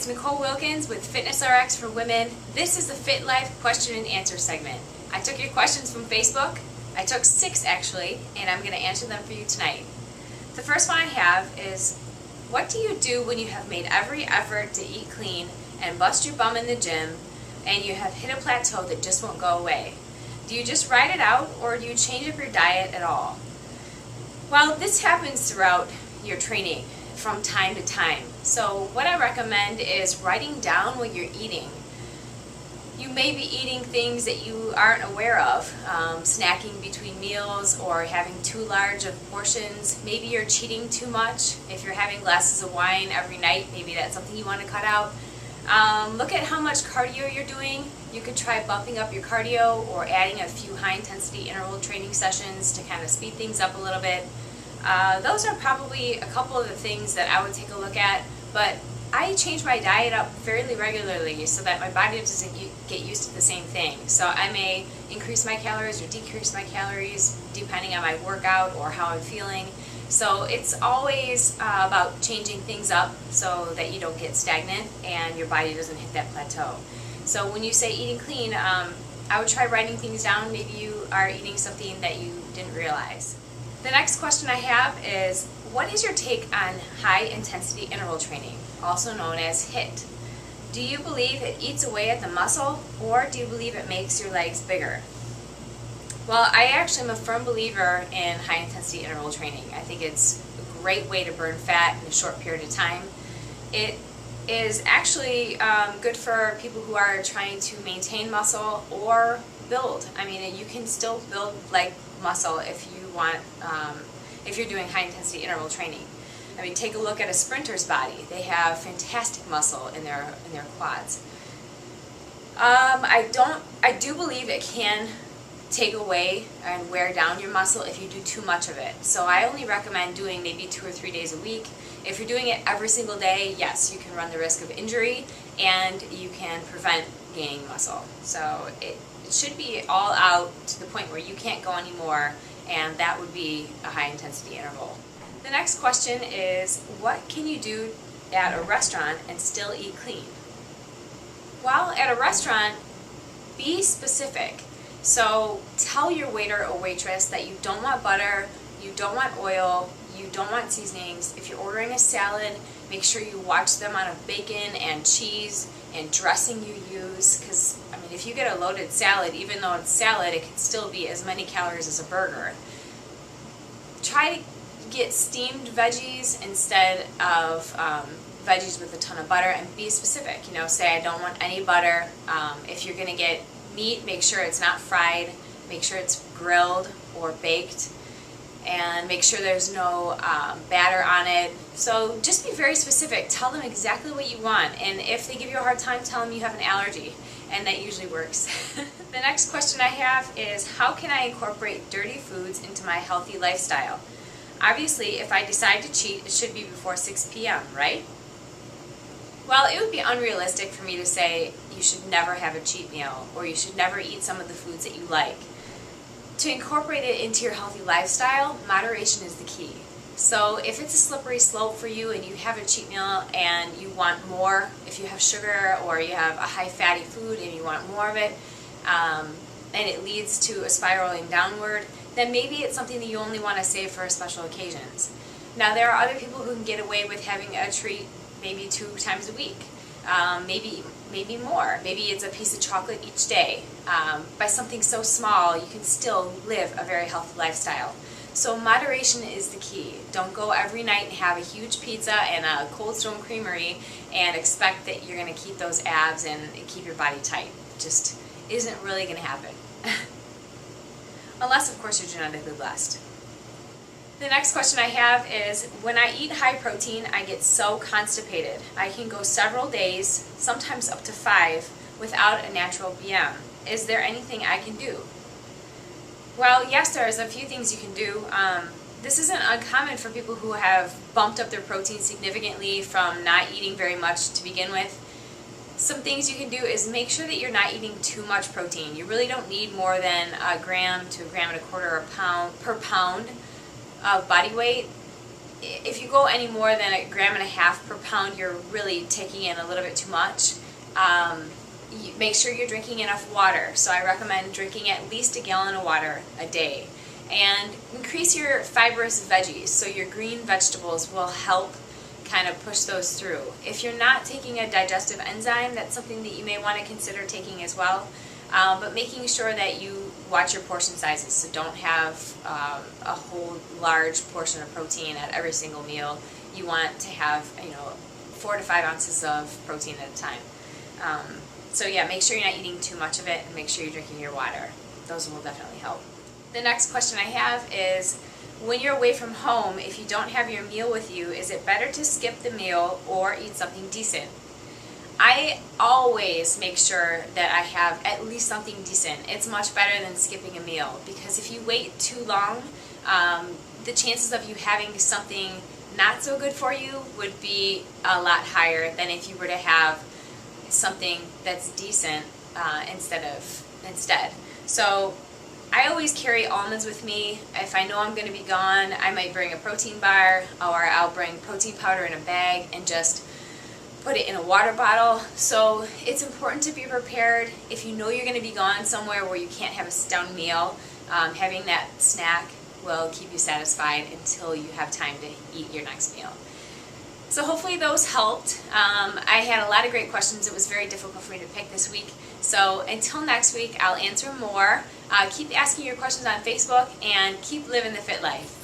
it's Nicole Wilkins with FitnessRx for Women. This is the Fit Life question and answer segment. I took your questions from Facebook. I took 6 actually, and I'm going to answer them for you tonight. The first one I have is, what do you do when you have made every effort to eat clean and bust your bum in the gym and you have hit a plateau that just won't go away? Do you just ride it out, or do you change up your diet at all? Well, this happens throughout your training from time to time. So what I recommend is writing down what you're eating. You may be eating things that you aren't aware of, snacking between meals or having too large of portions. Maybe you're cheating too much. If you're having glasses of wine every night, maybe that's something you want to cut out. Look at how much cardio you're doing. You could try bumping up your cardio or adding a few high-intensity interval training sessions to kind of speed things up a little bit. Those are probably a couple of the things that I would take a look at, but I change my diet up fairly regularly so that my body doesn't get used to the same thing. So I may increase my calories or decrease my calories depending on my workout or how I'm feeling. So it's always about changing things up so that you don't get stagnant and your body doesn't hit that plateau. So when you say eating clean, I would try writing things down. Maybe you are eating something that you didn't realize. The next question I have is, what is your take on high intensity interval training, also known as HIIT? Do you believe it eats away at the muscle, or do you believe it makes your legs bigger? Well, I actually am a firm believer in high intensity interval training. I think it's a great way to burn fat in a short period of time. It is actually good for people who are trying to maintain muscle or build. I mean, you can still build leg muscle if you want, if you're doing high intensity interval training. I mean, take a look at a sprinter's body. They have fantastic muscle in their quads. I do believe it can take away and wear down your muscle if you do too much of it. So I only recommend doing maybe 2 or 3 days a week. If you're doing it every single day, yes, you can run the risk of injury and you can prevent gaining muscle. So it should be all out to the point where you can't go anymore, and that would be a high intensity interval. The next question is, what can you do at a restaurant and still eat clean? Well, at a restaurant, be specific. So tell your waiter or waitress that you don't want butter, you don't want oil, you don't want seasonings. If you're ordering a salad, make sure you watch the amount of bacon and cheese and dressing you use, because I mean, if you get a loaded salad, even though it's salad, it can still be as many calories as a burger. Try to get steamed veggies instead of veggies with a ton of butter, and be specific. You know, say I don't want any butter. If you're going to get meat, make sure it's not fried, make sure it's grilled or baked, and make sure there's no batter on it. So just be very specific. Tell them exactly what you want, and if they give you a hard time, tell them you have an allergy, and that usually works. The next question I have is, how can I incorporate dirty foods into my healthy lifestyle? Obviously, if I decide to cheat, it should be before 6 p.m., right? Well, it would be unrealistic for me to say you should never have a cheat meal or you should never eat some of the foods that you like. To incorporate it into your healthy lifestyle, moderation is the key. So if it's a slippery slope for you and you have a cheat meal and you want more, if you have sugar or you have a high fatty food and you want more of it, and it leads to a spiraling downward, then maybe it's something that you only want to save for special occasions. Now, there are other people who can get away with having a treat maybe 2 times a week, maybe more. Maybe it's a piece of chocolate each day. By something so small, you can still live a very healthy lifestyle. So moderation is the key. Don't go every night and have a huge pizza and a Cold Stone Creamery and expect that you're going to keep those abs and keep your body tight. It just isn't really going to happen. Unless, of course, you're genetically blessed. The next question I have is, when I eat high protein, I get so constipated. I can go several days, sometimes up to 5, without a natural BM. Is there anything I can do? Well, yes, there's a few things you can do. This isn't uncommon for people who have bumped up their protein significantly from not eating very much to begin with. Some things you can do is make sure that you're not eating too much protein. You really don't need more than 1 gram to 1.25 grams per pound of body weight. if you go any more than 1.5 grams per pound, you're really taking in a little bit too much. Make sure you're drinking enough water. So I recommend drinking at least 1 gallon of water a day. And increase your fibrous veggies, so your green vegetables will help kind of push those through. If you're not taking a digestive enzyme, that's something that you may want to consider taking as well. But making sure that you watch your portion sizes, so don't have a whole large portion of protein at every single meal. You want to have 4 to 5 ounces of protein at a time. So yeah, make sure you're not eating too much of it, and make sure you're drinking your water. Those will definitely help. The next question I have is, when you're away from home, if you don't have your meal with you, is it better to skip the meal or eat something decent? I always make sure that I have at least something decent. It's much better than skipping a meal, because if you wait too long, the chances of you having something not so good for you would be a lot higher than if you were to have something that's decent instead. So I always carry almonds with me. If I know I'm going to be gone, I might bring a protein bar, or I'll bring protein powder in a bag and just put it in a water bottle. So it's important to be prepared. If you know you're going to be gone somewhere where you can't have a sit-down meal, having that snack will keep you satisfied until you have time to eat your next meal. So hopefully those helped. I had a lot of great questions. It was very difficult for me to pick this week. So until next week, I'll answer more. Keep asking your questions on Facebook, and keep living the fit life.